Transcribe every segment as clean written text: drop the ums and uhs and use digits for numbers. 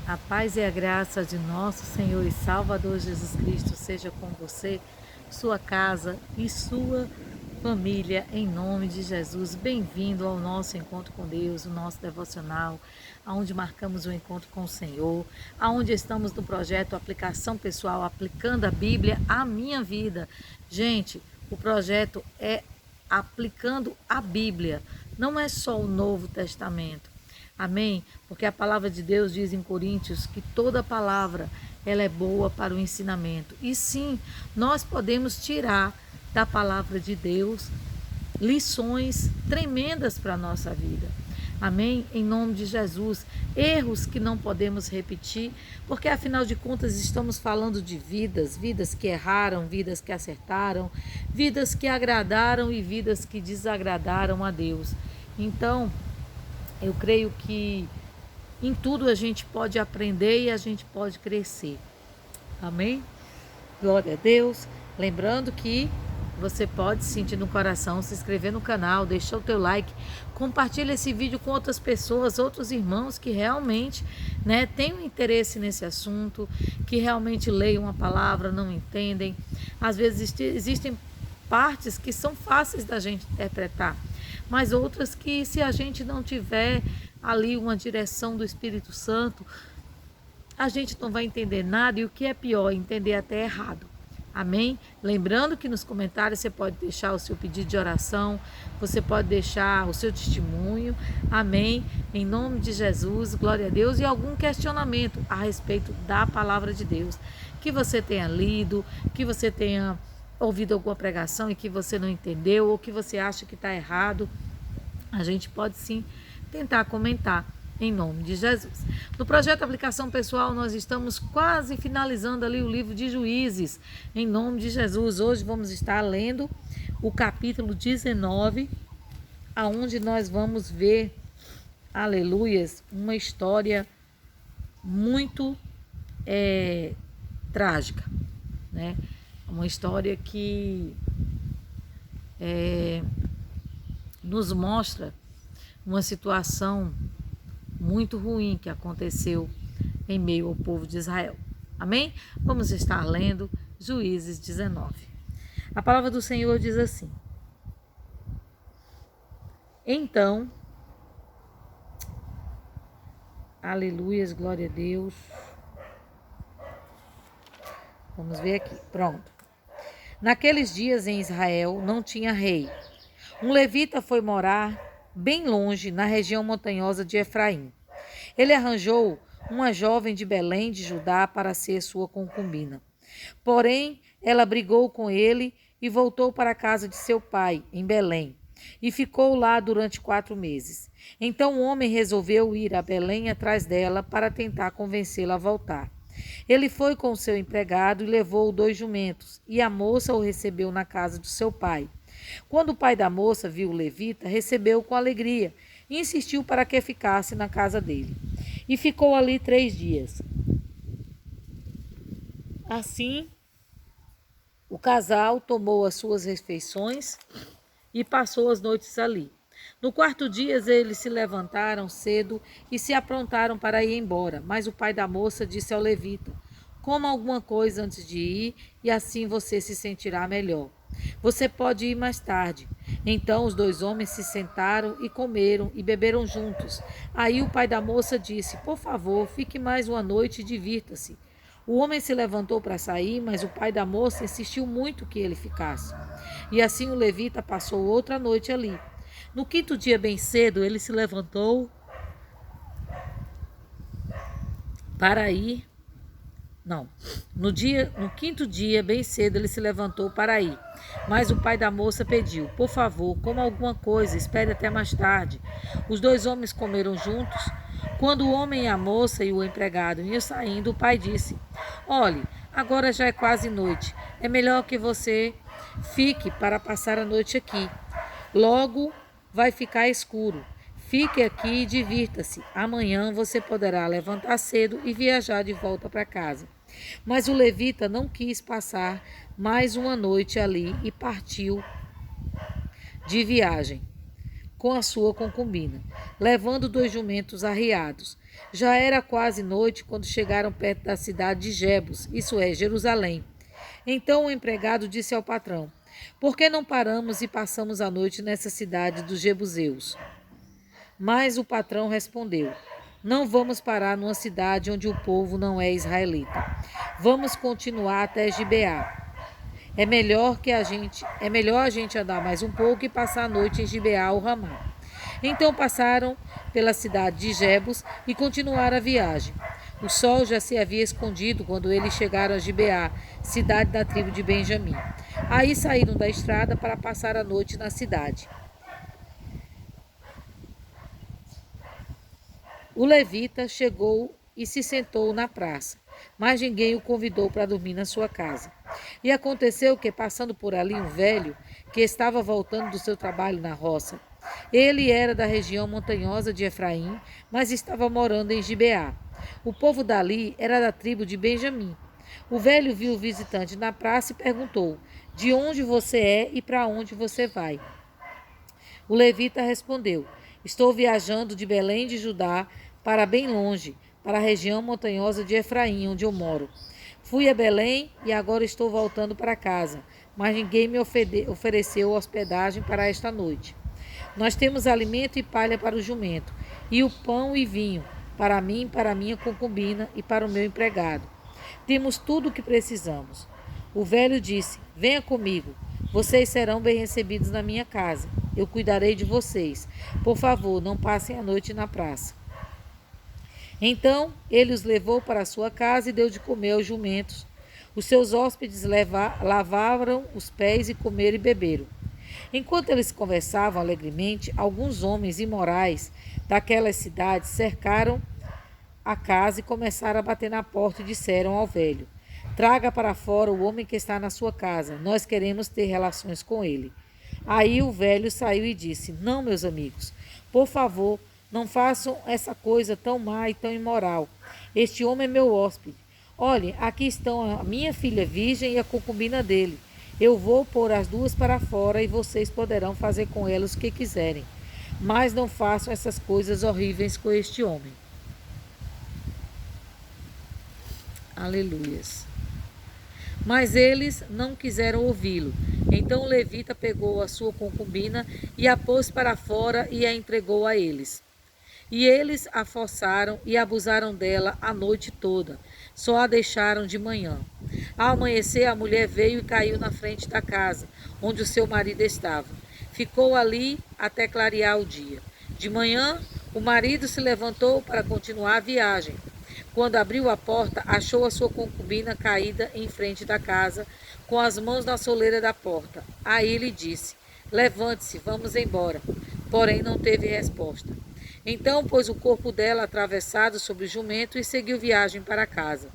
A paz e a graça de nosso Senhor e Salvador Jesus Cristo seja com você, sua casa e sua família, em nome de Jesus. Bem-vindo ao nosso encontro com Deus, o nosso devocional, onde marcamos o encontro com o Senhor, onde estamos no projeto Aplicação Pessoal, aplicando a Bíblia à minha vida. Gente, o projeto é aplicando a Bíblia, não é só o Novo Testamento. Amém? Porque a palavra de Deus diz em Coríntios que toda palavra ela é boa para o ensinamento. E sim, nós podemos tirar da palavra de Deus lições tremendas para a nossa vida. Amém? Em nome de Jesus. Erros que não podemos repetir, porque afinal de contas estamos falando de vidas, vidas que erraram, vidas que acertaram, vidas que agradaram e vidas que desagradaram a Deus. Então, eu creio que em tudo a gente pode aprender e a gente pode crescer. Amém? Glória a Deus. Lembrando que você pode sentir no coração, se inscrever no canal, deixar o teu like, compartilha esse vídeo com outras pessoas, outros irmãos que realmente têm um interesse nesse assunto, que realmente leiam a palavra, não entendem. Às vezes existem partes que são fáceis da gente interpretar, mas outras que, se a gente não tiver ali uma direção do Espírito Santo, a gente não vai entender nada, e o que é pior, entender até errado. Amém? Lembrando que nos comentários você pode deixar o seu pedido de oração, você pode deixar o seu testemunho, amém? Em nome de Jesus, glória a Deus, e algum questionamento a respeito da palavra de Deus, que você tenha lido, que você tenha ouvido alguma pregação e que você não entendeu, ou que você acha que está errado, a gente pode sim tentar comentar, em nome de Jesus. No projeto Aplicação Pessoal, nós estamos quase finalizando ali o livro de Juízes, em nome de Jesus. Hoje vamos estar lendo o capítulo 19, aonde nós vamos ver, aleluias, uma história muito trágica, né? Uma história que nos mostra uma situação muito ruim que aconteceu em meio ao povo de Israel. Amém? Vamos estar lendo Juízes 19. A palavra do Senhor diz assim: Então, aleluias, glória a Deus. Vamos ver aqui, pronto. Naqueles dias em Israel não tinha rei. Um levita foi morar bem longe, na região montanhosa de Efraim. Ele arranjou uma jovem de Belém de Judá para ser sua concubina. Porém, ela brigou com ele e voltou para a casa de seu pai, em Belém, e ficou lá durante 4 meses. Então o homem resolveu ir a Belém atrás dela para tentar convencê-la a voltar. Ele foi com seu empregado e levou 2 jumentos, e a moça o recebeu na casa de seu pai. Quando o pai da moça viu o levita, recebeu-o com alegria e insistiu para que ficasse na casa dele. E ficou ali 3 dias. Assim, o casal tomou as suas refeições e passou as noites ali. No 4º dia, eles se levantaram cedo e se aprontaram para ir embora. Mas o pai da moça disse ao levita: Coma alguma coisa antes de ir e assim você se sentirá melhor. Você pode ir mais tarde. Então os 2 homens se sentaram e comeram e beberam juntos. Aí o pai da moça disse: Por favor, fique mais uma noite e divirta-se. O homem se levantou para sair, mas o pai da moça insistiu muito que ele ficasse. E assim o levita passou outra noite ali. No 5º dia, bem cedo, ele se levantou para ir. Não. No 5º dia, bem cedo, ele se levantou para ir. Mas o pai da moça pediu: Por favor, coma alguma coisa, espere até mais tarde. Os 2 homens comeram juntos. Quando o homem e a moça e o empregado iam saindo, o pai disse: Olhe, agora já é quase noite. É melhor que você fique para passar a noite aqui. Logo vai ficar escuro. Fique aqui e divirta-se. Amanhã você poderá levantar cedo e viajar de volta para casa. Mas o levita não quis passar mais uma noite ali e partiu de viagem. com a sua concubina, levando 2 jumentos arriados. Já era quase noite quando chegaram perto da cidade de Jebus, isso é, Jerusalém. Então o empregado disse ao patrão: por que não paramos e passamos a noite nessa cidade dos jebuseus? Mas o patrão respondeu: não vamos parar numa cidade onde o povo não é israelita. Vamos continuar até Gibeá. É melhor a gente andar mais um pouco e passar a noite em Gibeá ou Ramá. Então passaram pela cidade de Jebus e continuaram a viagem. O sol já se havia escondido quando eles chegaram a Gibeá, cidade da tribo de Benjamim. Aí saíram da estrada para passar a noite na cidade. O levita chegou e se sentou na praça, mas ninguém o convidou para dormir na sua casa. E aconteceu que, passando por ali um velho, que estava voltando do seu trabalho na roça, ele era da região montanhosa de Efraim, mas estava morando em Gibeá. O povo dali era da tribo de Benjamim. O velho viu o visitante na praça e perguntou: de onde você é e para onde você vai? O levita respondeu: estou viajando de Belém de Judá para bem longe, para a região montanhosa de Efraim, onde eu moro. Fui a Belém e agora estou voltando para casa, mas ninguém me ofereceu hospedagem para esta noite. Nós temos alimento e palha para o jumento, e o pão e vinho, para mim, para minha concubina e para o meu empregado. Temos tudo o que precisamos. O velho disse: venha comigo, vocês serão bem recebidos na minha casa. Eu cuidarei de vocês. Por favor, não passem a noite na praça. Então ele os levou para a sua casa e deu de comer aos jumentos. Os seus hóspedes lavaram os pés e comeram e beberam. Enquanto eles conversavam alegremente, alguns homens imorais daquelas cidades cercaram a casa e começaram a bater na porta e disseram ao velho: traga para fora o homem que está na sua casa, nós queremos ter relações com ele. Aí o velho saiu e disse: não, meus amigos, por favor, não façam essa coisa tão má e tão imoral. Este homem é meu hóspede. Olhem, aqui estão a minha filha virgem e a concubina dele. Eu vou pôr as duas para fora e vocês poderão fazer com elas o que quiserem. Mas não façam essas coisas horríveis com este homem. Aleluias. Mas eles não quiseram ouvi-lo. Então o levita pegou a sua concubina e a pôs para fora e a entregou a eles. E eles a forçaram e abusaram dela a noite toda, só a deixaram de manhã. Ao amanhecer, a mulher veio e caiu na frente da casa, onde o seu marido estava. Ficou ali até clarear o dia. De manhã, o marido se levantou para continuar a viagem. Quando abriu a porta, achou a sua concubina caída em frente da casa, com as mãos na soleira da porta. Aí lhe disse: levante-se, vamos embora. Porém, não teve resposta. Então pôs o corpo dela atravessado sobre o jumento e seguiu viagem para casa.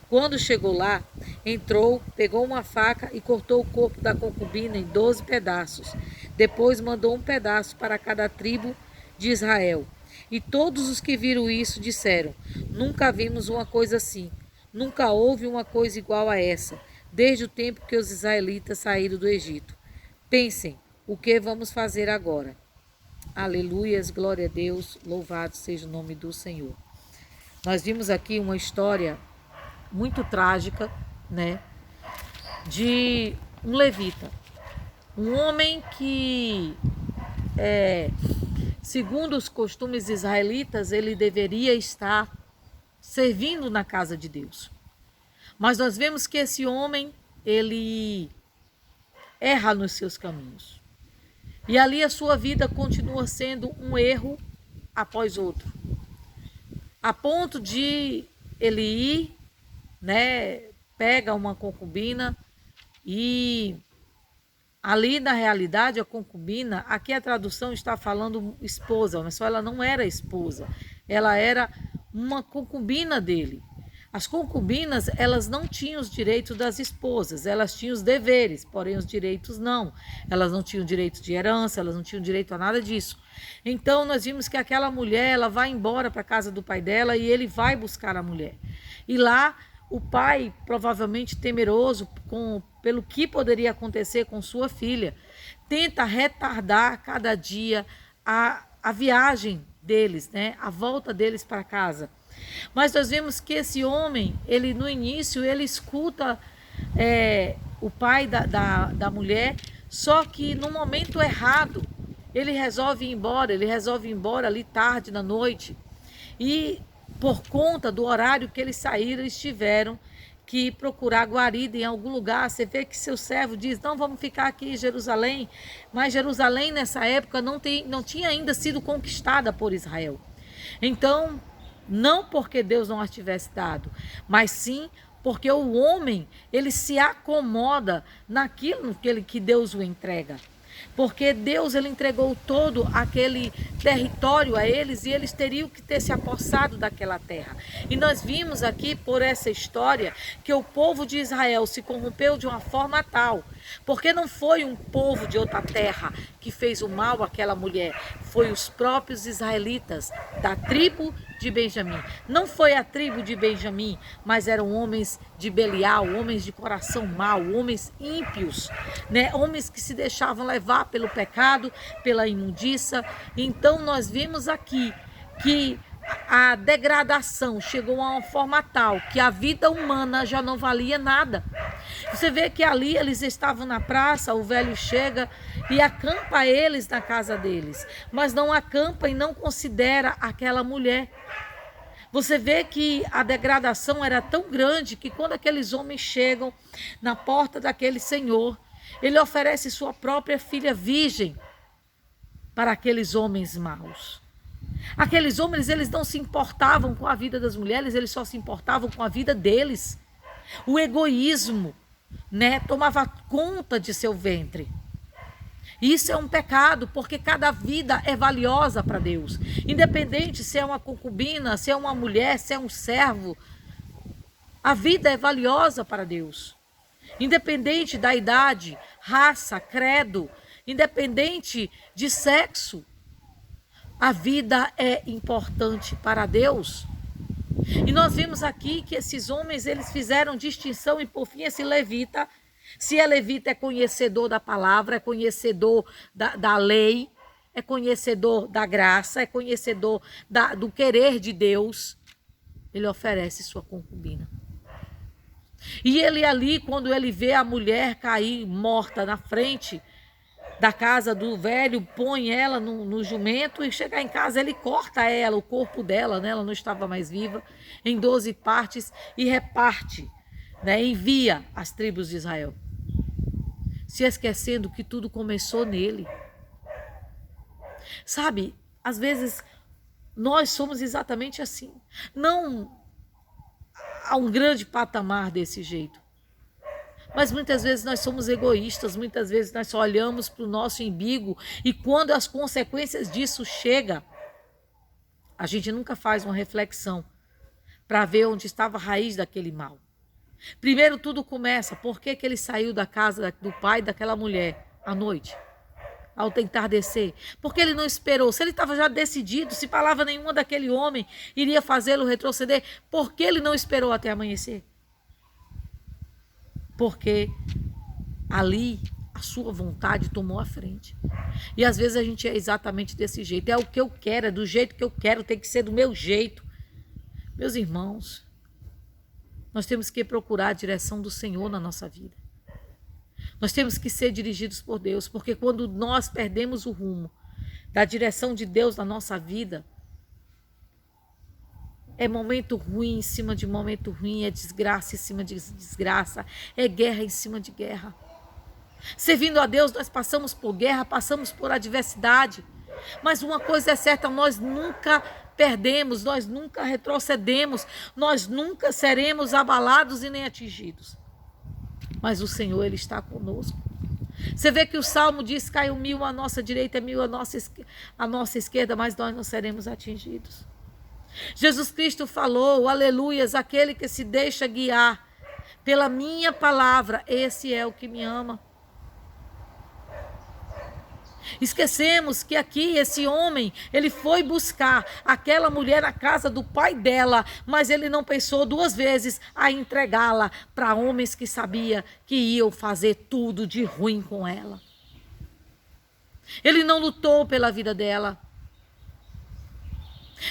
Quando chegou lá, entrou, pegou uma faca e cortou o corpo da concubina em 12 pedaços. Depois mandou um pedaço para cada tribo de Israel. E todos os que viram isso disseram: nunca vimos uma coisa assim, nunca houve uma coisa igual a essa, desde o tempo que os israelitas saíram do Egito. Pensem, o que vamos fazer agora? Aleluias, glória a Deus, louvado seja o nome do Senhor. Nós vimos aqui uma história muito trágica, né, de um levita, um homem que, segundo os costumes israelitas, ele deveria estar servindo na casa de Deus. Mas nós vemos que esse homem, ele erra nos seus caminhos. E ali a sua vida continua sendo um erro após outro. A ponto de ele ir, né, pega uma concubina e ali na realidade a concubina, aqui a tradução está falando esposa, mas só ela não era esposa, ela era uma concubina dele. As concubinas, elas não tinham os direitos das esposas, elas tinham os deveres, porém os direitos não. Elas não tinham direito de herança, elas não tinham direito a nada disso. Então nós vimos que aquela mulher, ela vai embora para a casa do pai dela e ele vai buscar a mulher. E lá o pai, provavelmente temeroso pelo que poderia acontecer com sua filha, tenta retardar cada dia a viagem deles, né? A volta deles para casa. Mas nós vemos que esse homem, ele no início, ele escuta o pai da mulher, só que no momento errado, ele resolve ir embora ali tarde da noite. E por conta do horário que eles saíram, eles tiveram que procurar guarida em algum lugar. Você vê que seu servo diz, não, vamos ficar aqui em Jerusalém. Mas Jerusalém nessa época não tinha ainda sido conquistada por Israel. Então, não porque Deus não as tivesse dado, mas sim porque o homem, ele se acomoda naquilo que Deus o entrega. Porque Deus, ele entregou todo aquele território a eles e eles teriam que ter se apossado daquela terra. E nós vimos aqui por essa história que o povo de Israel se corrompeu de uma forma tal, porque não foi um povo de outra terra que fez o mal àquela mulher, foi os próprios israelitas da tribo de Benjamim. Não foi a tribo de Benjamim, mas eram homens de Belial, homens de coração mau, homens ímpios, né? Homens que se deixavam levar pelo pecado, pela imundícia. Então nós vimos aqui que a degradação chegou a uma forma tal que a vida humana já não valia nada. Você vê que ali eles estavam na praça, o velho chega e acampa eles na casa deles, mas não acampa e não considera aquela mulher. Você vê que a degradação era tão grande que quando aqueles homens chegam na porta daquele senhor, ele oferece sua própria filha virgem para aqueles homens maus. Aqueles homens, eles não se importavam com a vida das mulheres, eles só se importavam com a vida deles. O egoísmo, né, tomava conta de seu ventre. Isso é um pecado, porque cada vida é valiosa para Deus. Independente se é uma concubina, se é uma mulher, se é um servo, a vida é valiosa para Deus. Independente da idade, raça, credo, independente de sexo, a vida é importante para Deus. E nós vimos aqui que esses homens, eles fizeram distinção e por fim esse levita, se é levita é conhecedor da palavra, é conhecedor da lei, é conhecedor da graça, é conhecedor do querer de Deus, ele oferece sua concubina. E ele ali, quando ele vê a mulher cair morta na frente da casa do velho, põe ela no jumento e chegar em casa, ele corta ela, o corpo dela, né? Ela não estava mais viva, em 12 partes e reparte, né? Envia às tribos de Israel, se esquecendo que tudo começou nele. Sabe, às vezes nós somos exatamente assim, não a um grande patamar desse jeito, mas muitas vezes nós somos egoístas, muitas vezes nós só olhamos para o nosso umbigo e quando as consequências disso chegam, a gente nunca faz uma reflexão para ver onde estava a raiz daquele mal. Primeiro tudo começa, por que ele saiu da casa do pai daquela mulher à noite, ao tentar descer? Porque ele não esperou. Se ele estava já decidido, se palavra nenhuma daquele homem iria fazê-lo retroceder, por que ele não esperou até amanhecer? Porque ali a sua vontade tomou a frente. E às vezes a gente é exatamente desse jeito. É o que eu quero, é do jeito que eu quero, tem que ser do meu jeito. Meus irmãos, nós temos que procurar a direção do Senhor na nossa vida. Nós temos que ser dirigidos por Deus, porque quando nós perdemos o rumo da direção de Deus na nossa vida, é momento ruim em cima de momento ruim, é desgraça em cima de desgraça, é guerra em cima de guerra. Servindo a Deus, nós passamos por guerra, passamos por adversidade, mas uma coisa é certa, nós nunca perdemos, nós nunca retrocedemos, nós nunca seremos abalados e nem atingidos. Mas o Senhor, Ele está conosco. Você vê que o Salmo diz, caiu 1000 à nossa direita, 1000 à nossa esquerda, mas nós não seremos atingidos. Jesus Cristo falou, aleluias, aquele que se deixa guiar pela minha palavra, esse é o que me ama. Esquecemos que aqui esse homem, ele foi buscar aquela mulher na casa do pai dela, mas ele não pensou duas vezes a entregá-la para homens que sabia que iam fazer tudo de ruim com ela. Ele não lutou pela vida dela.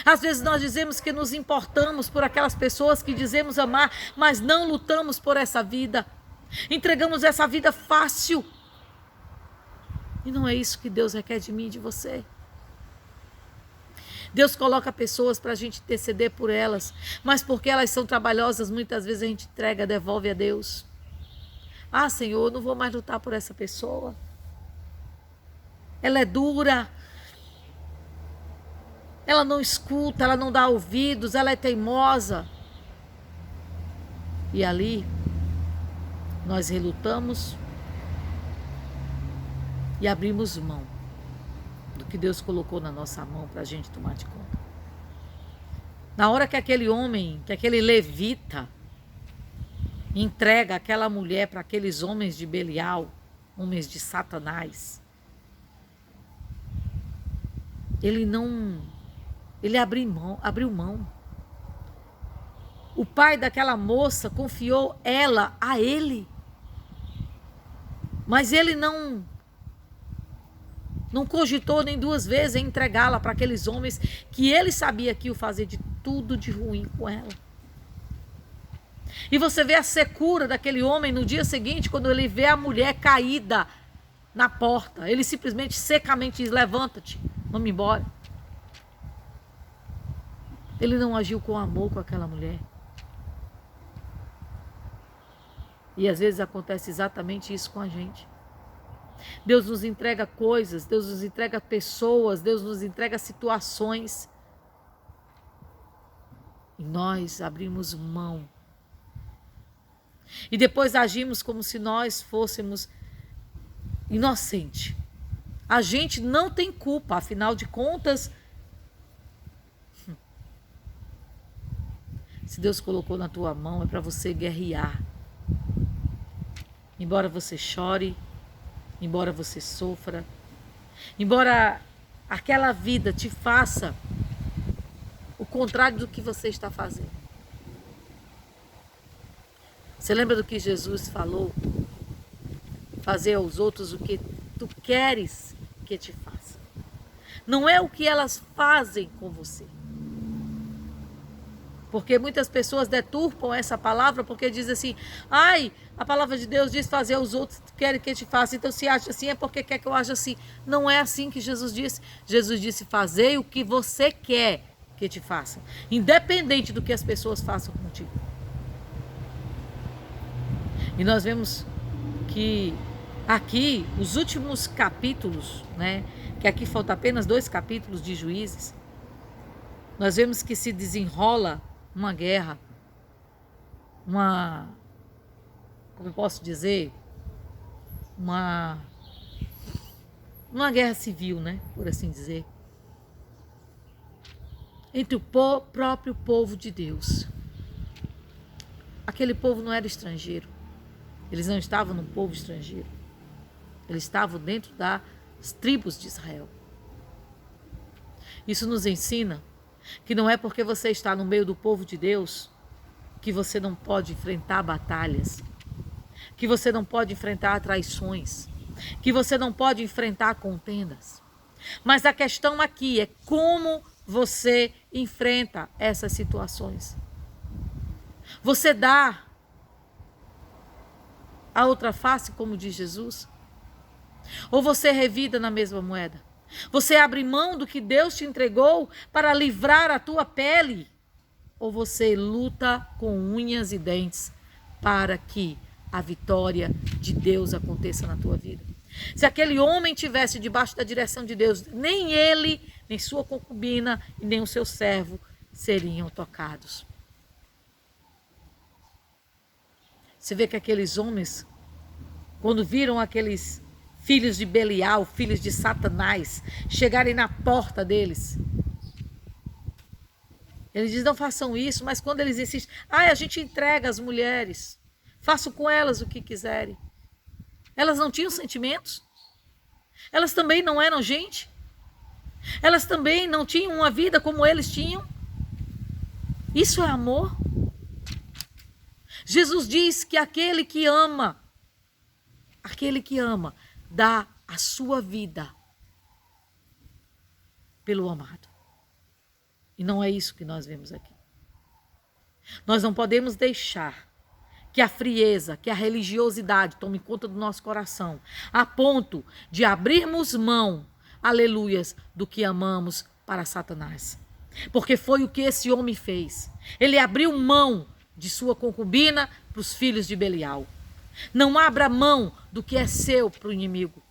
Às vezes nós dizemos que nos importamos por aquelas pessoas que dizemos amar, mas não lutamos por essa vida. Entregamos essa vida fácil. E não é isso que Deus requer de mim e de você. Deus coloca pessoas para a gente interceder por elas, mas porque elas são trabalhosas, muitas vezes a gente entrega, devolve a Deus. Ah, Senhor, eu não vou mais lutar por essa pessoa. Ela é dura. Ela não escuta, ela não dá ouvidos, ela é teimosa. E ali, nós relutamos e abrimos mão do que Deus colocou na nossa mão para a gente tomar de conta. Na hora que aquele homem, que aquele levita, entrega aquela mulher para aqueles homens de Belial, homens de Satanás, ele abriu mão. O pai daquela moça confiou ela a ele. Mas ele não cogitou nem duas vezes em entregá-la para aqueles homens que ele sabia que iam fazer de tudo de ruim com ela. E você vê a secura daquele homem no dia seguinte, quando ele vê a mulher caída na porta. Ele simplesmente, secamente diz: levanta-te, vamos embora. Ele não agiu com amor com aquela mulher. E às vezes acontece exatamente isso com a gente. Deus nos entrega coisas, Deus nos entrega pessoas, Deus nos entrega situações. E nós abrimos mão. E depois agimos como se nós fôssemos inocentes. A gente não tem culpa, afinal de contas, se Deus colocou na tua mão, é para você guerrear. Embora você chore, embora você sofra, embora aquela vida te faça o contrário do que você está fazendo. Você lembra do que Jesus falou? Fazer aos outros o que tu queres que te faça. Não é o que elas fazem com você. Porque muitas pessoas deturpam essa palavra porque dizem assim: ai, a palavra de Deus diz fazer aos outros que querem que te faça. Então se acha assim é porque quer que eu aja assim. Não é assim que Jesus disse. Jesus disse: fazei o que você quer que te faça, independente do que as pessoas façam contigo. E nós vemos que aqui, os últimos capítulos, né, que aqui falta apenas 2 capítulos de Juízes, nós vemos que se desenrola uma guerra, como eu posso dizer, uma guerra civil, né, por assim dizer, entre o próprio povo de Deus. Aquele povo não era estrangeiro, eles não estavam num povo estrangeiro, eles estavam dentro das tribos de Israel. Isso nos ensina que não é porque você está no meio do povo de Deus que você não pode enfrentar batalhas, que você não pode enfrentar traições, que você não pode enfrentar contendas. Mas a questão aqui é como você enfrenta essas situações. Você dá a outra face, como diz Jesus? Ou você revida na mesma moeda? Você abre mão do que Deus te entregou para livrar a tua pele? Ou você luta com unhas e dentes para que a vitória de Deus aconteça na tua vida? Se aquele homem tivesse debaixo da direção de Deus, nem ele, nem sua concubina e nem o seu servo seriam tocados. Você vê que aqueles homens, quando viram aqueles filhos de Belial, filhos de Satanás, chegarem na porta deles, eles dizem: não façam isso, mas quando eles insistem: a gente entrega as mulheres, façam com elas o que quiserem. Elas não tinham sentimentos? Elas também não eram gente? Elas também não tinham uma vida como eles tinham? Isso é amor? Jesus diz que aquele que ama, dá a sua vida pelo amado. E não é isso que nós vemos aqui. Nós não podemos deixar que a frieza, que a religiosidade tome conta do nosso coração, a ponto de abrirmos mão, aleluias, do que amamos para Satanás. Porque foi o que esse homem fez. Ele abriu mão de sua concubina para os filhos de Belial. Não abra mão do que é seu para o inimigo.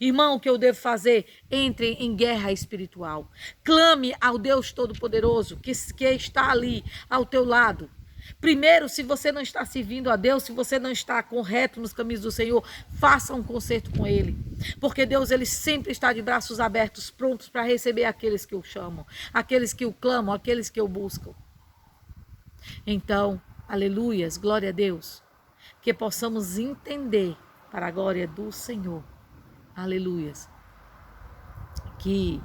Irmão, o que eu devo fazer? Entre em guerra espiritual. Clame ao Deus Todo-Poderoso que está ali ao teu lado. Primeiro, se você não está servindo a Deus, se você não está correto nos caminhos do Senhor, faça um concerto com Ele. Porque Deus, Ele sempre está de braços abertos, prontos para receber aqueles que o chamam, aqueles que o clamam, aqueles que o buscam. Então, aleluias, glória a Deus, que possamos entender para a glória do Senhor, aleluias, que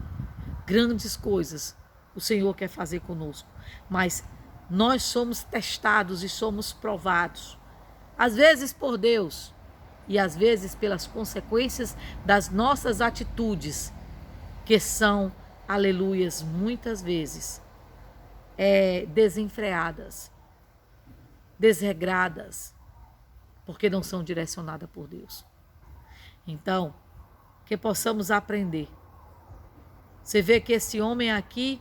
grandes coisas o Senhor quer fazer conosco, mas nós somos testados e somos provados, às vezes por Deus e às vezes pelas consequências das nossas atitudes, que são, aleluias, muitas vezes desenfreadas, desregradas, porque não são direcionadas por Deus. Então, que possamos aprender. Você vê que esse homem aqui,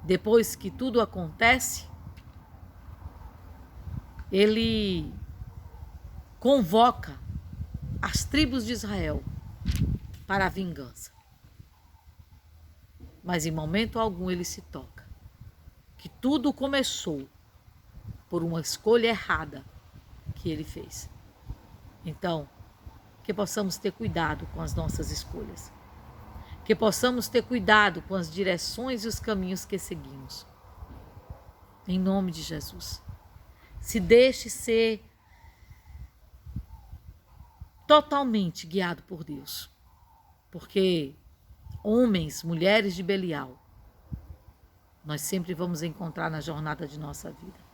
depois que tudo acontece, ele convoca as tribos de Israel para a vingança. Mas em momento algum ele se toca que tudo começou por uma escolha errada que ele fez. Então, que possamos ter cuidado com as nossas escolhas. Que possamos ter cuidado com as direções e os caminhos que seguimos. Em nome de Jesus. Se deixe ser totalmente guiado por Deus. Porque homens, mulheres de Belial, nós sempre vamos encontrar na jornada de nossa vida.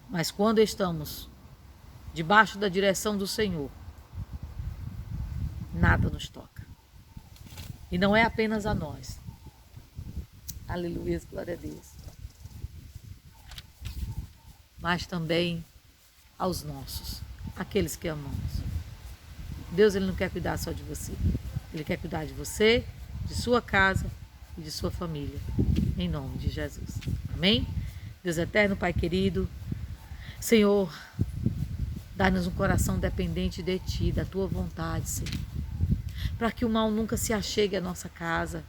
Mas quando estamos debaixo da direção do Senhor, nada nos toca. E não é apenas a nós. Aleluia, glória a Deus. Mas também aos nossos, aqueles que amamos. Deus, Ele não quer cuidar só de você. Ele quer cuidar de você, de sua casa e de sua família. Em nome de Jesus. Amém? Deus eterno, Pai querido, Senhor, dá-nos um coração dependente de Ti, da Tua vontade, Senhor. Para que o mal nunca se achegue à nossa casa.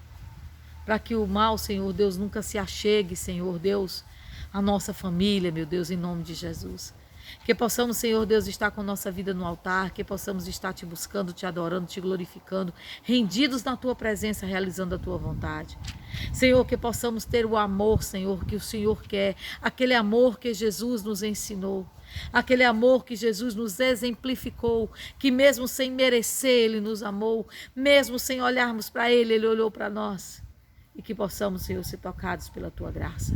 Para que o mal, Senhor Deus, nunca se achegue, Senhor Deus, à nossa família, meu Deus, em nome de Jesus. Que possamos, Senhor Deus, estar com nossa vida no altar, que possamos estar Te buscando, Te adorando, Te glorificando, rendidos na Tua presença, realizando a Tua vontade. Senhor, que possamos ter o amor, Senhor, que o Senhor quer, aquele amor que Jesus nos ensinou, aquele amor que Jesus nos exemplificou, que mesmo sem merecer Ele nos amou, mesmo sem olharmos para Ele, Ele olhou para nós. E que possamos, Senhor, ser tocados pela Tua graça.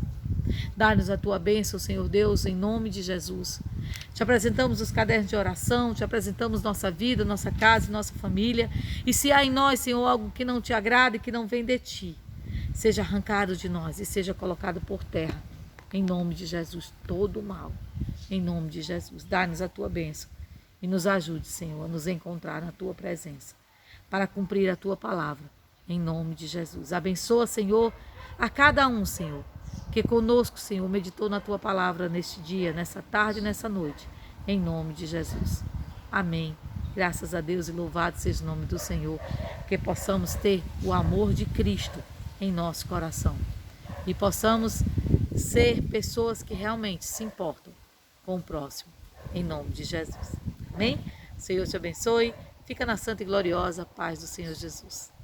Dá-nos a Tua bênção, Senhor Deus, em nome de Jesus. Te apresentamos os cadernos de oração, Te apresentamos nossa vida, nossa casa e nossa família. E se há em nós, Senhor, algo que não Te agrada e que não vem de Ti, seja arrancado de nós e seja colocado por terra. Em nome de Jesus, todo o mal. Em nome de Jesus, dá-nos a Tua bênção e nos ajude, Senhor, a nos encontrar na Tua presença, para cumprir a Tua palavra. Em nome de Jesus. Abençoa, Senhor, a cada um, Senhor, que conosco, Senhor, meditou na Tua palavra neste dia, nessa tarde e nessa noite. Em nome de Jesus. Amém. Graças a Deus e louvado seja o nome do Senhor. Que possamos ter o amor de Cristo em nosso coração. E possamos ser pessoas que realmente se importam com o próximo. Em nome de Jesus. Amém? O Senhor te abençoe. Fica na santa e gloriosa paz do Senhor Jesus.